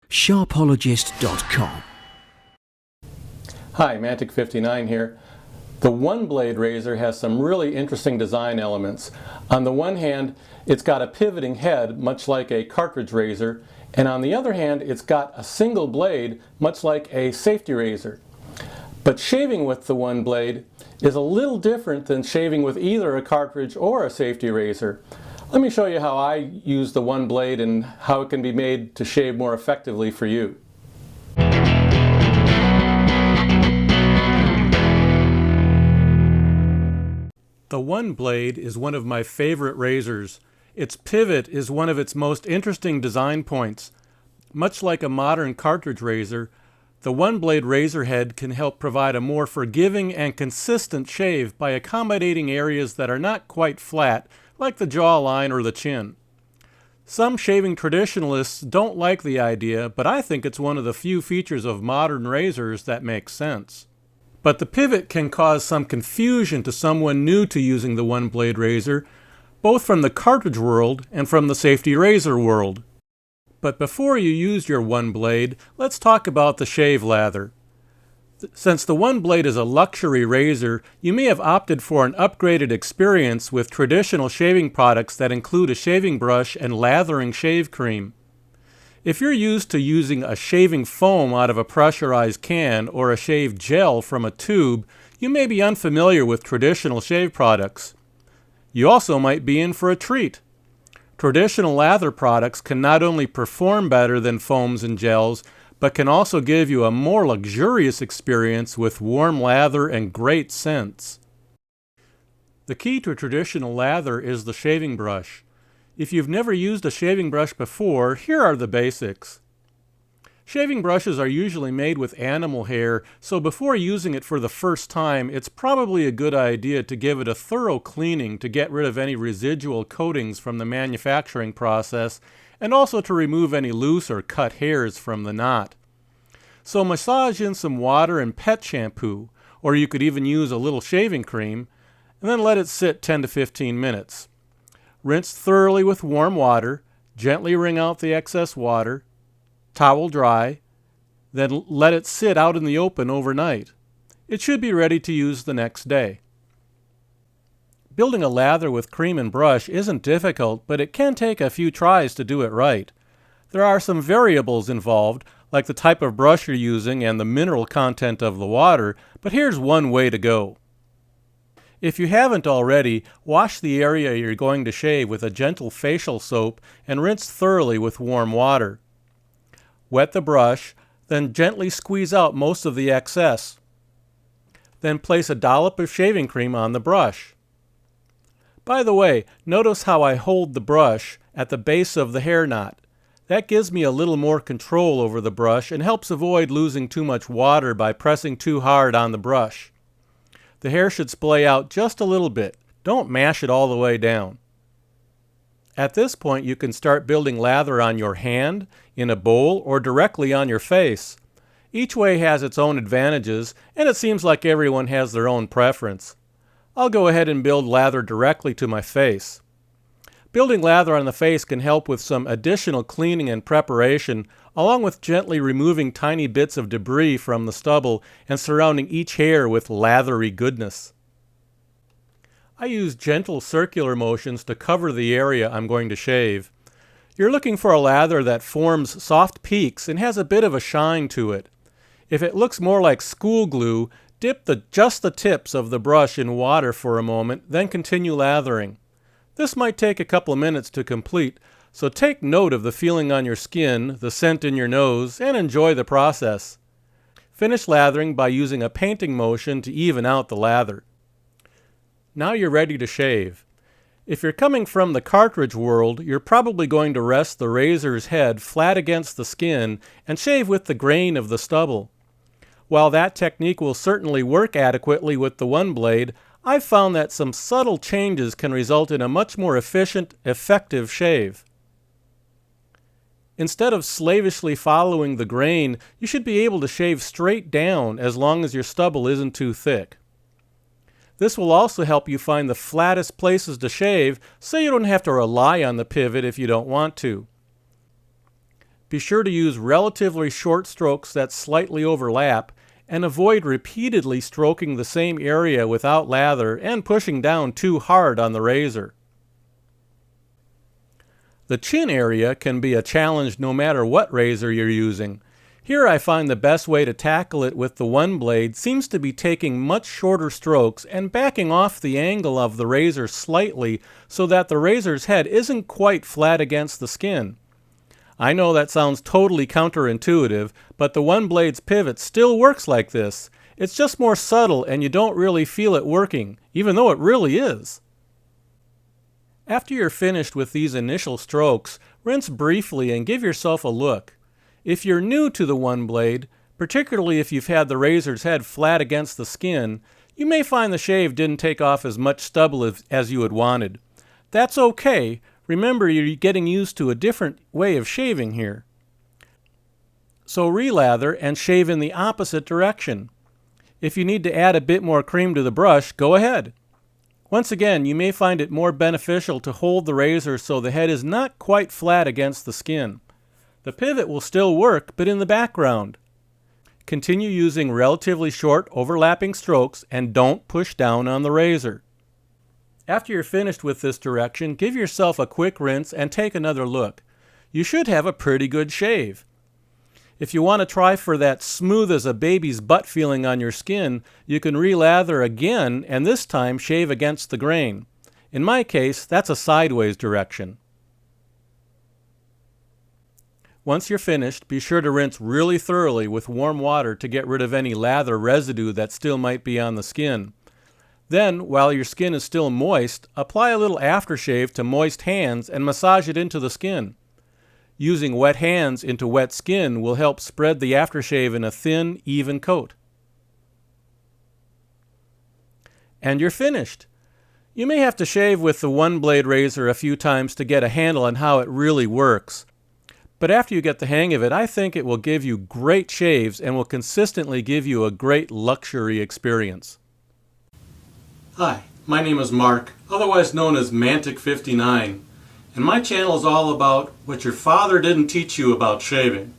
Sharpologist.com. Hi, Mantic59 here. The OneBlade razor has some really interesting design elements. On the one hand, it's got a pivoting head, much like a cartridge razor, and on the other hand, it's got a single blade, much like a safety razor. But shaving with the OneBlade is a little different than shaving with either a cartridge or a safety razor. Let me show you how I use the OneBlade and how it can be made to shave more effectively for you. The OneBlade is one of my favorite razors. Its pivot is one of its most interesting design points. Much like a modern cartridge razor, the OneBlade razor head can help provide a more forgiving and consistent shave by accommodating areas that are not quite flat, like the jawline or the chin. Some shaving traditionalists don't like the idea, but I think it's one of the few features of modern razors that makes sense. But the pivot can cause some confusion to someone new to using the OneBlade razor, both from the cartridge world and from the safety razor world. But before you use your OneBlade, let's talk about the shave lather. Since the OneBlade is a luxury razor, you may have opted for an upgraded experience with traditional shaving products that include a shaving brush and lathering shave cream. If you're used to using a shaving foam out of a pressurized can or a shave gel from a tube, you may be unfamiliar with traditional shave products. You also might be in for a treat. Traditional lather products can not only perform better than foams and gels, but can also give you a more luxurious experience with warm lather and great scents. The key to traditional lather is the shaving brush. If you've never used a shaving brush before, here are the basics. Shaving brushes are usually made with animal hair, so before using it for the first time, it's probably a good idea to give it a thorough cleaning to get rid of any residual coatings from the manufacturing process, and also to remove any loose or cut hairs from the knot. So massage in some water and pet shampoo, or you could even use a little shaving cream, and then let it sit 10 to 15 minutes. Rinse thoroughly with warm water, gently wring out the excess water, towel dry, then let it sit out in the open overnight. It should be ready to use the next day. Building a lather with cream and brush isn't difficult, but it can take a few tries to do it right. There are some variables involved, like the type of brush you're using and the mineral content of the water, but here's one way to go. If you haven't already, wash the area you're going to shave with a gentle facial soap and rinse thoroughly with warm water. Wet the brush, then gently squeeze out most of the excess. Then place a dollop of shaving cream on the brush. By the way, notice how I hold the brush at the base of the hair knot. That gives me a little more control over the brush and helps avoid losing too much water by pressing too hard on the brush. The hair should splay out just a little bit. Don't mash it all the way down. At this point, you can start building lather on your hand, in a bowl, or directly on your face. Each way has its own advantages, and it seems like everyone has their own preference. I'll go ahead and build lather directly to my face. Building lather on the face can help with some additional cleaning and preparation, along with gently removing tiny bits of debris from the stubble and surrounding each hair with lathery goodness. I use gentle circular motions to cover the area I'm going to shave. You're looking for a lather that forms soft peaks and has a bit of a shine to it. If it looks more like school glue, dip just the tips of the brush in water for a moment, then continue lathering. This might take a couple of minutes to complete, so take note of the feeling on your skin, the scent in your nose, and enjoy the process. Finish lathering by using a painting motion to even out the lather. Now you're ready to shave. If you're coming from the cartridge world, you're probably going to rest the razor's head flat against the skin and shave with the grain of the stubble. While that technique will certainly work adequately with the OneBlade, I've found that some subtle changes can result in a much more efficient, effective shave. Instead of slavishly following the grain, you should be able to shave straight down as long as your stubble isn't too thick. This will also help you find the flattest places to shave so you don't have to rely on the pivot if you don't want to. Be sure to use relatively short strokes that slightly overlap, and avoid repeatedly stroking the same area without lather and pushing down too hard on the razor. The chin area can be a challenge no matter what razor you're using. Here I find the best way to tackle it with the OneBlade seems to be taking much shorter strokes and backing off the angle of the razor slightly so that the razor's head isn't quite flat against the skin. I know that sounds totally counterintuitive, but the OneBlade's pivot still works like this. It's just more subtle and you don't really feel it working, even though it really is. After you're finished with these initial strokes, rinse briefly and give yourself a look. If you're new to the OneBlade, particularly if you've had the razor's head flat against the skin, you may find the shave didn't take off as much stubble as you had wanted. That's okay. Remember, you're getting used to a different way of shaving here. So relather and shave in the opposite direction. If you need to add a bit more cream to the brush, go ahead. Once again, you may find it more beneficial to hold the razor so the head is not quite flat against the skin. The pivot will still work, but in the background. Continue using relatively short overlapping strokes and don't push down on the razor. After you're finished with this direction, give yourself a quick rinse and take another look. You should have a pretty good shave. If you want to try for that smooth as a baby's butt feeling on your skin, you can relather again and this time shave against the grain. In my case, that's a sideways direction. Once you're finished, be sure to rinse really thoroughly with warm water to get rid of any lather residue that still might be on the skin. Then, while your skin is still moist, apply a little aftershave to moist hands and massage it into the skin. Using wet hands into wet skin will help spread the aftershave in a thin, even coat. And you're finished. You may have to shave with the OneBlade razor a few times to get a handle on how it really works. But after you get the hang of it, I think it will give you great shaves and will consistently give you a great luxury experience. Hi, my name is Mark, otherwise known as Mantic59, and my channel is all about what your father didn't teach you about shaving.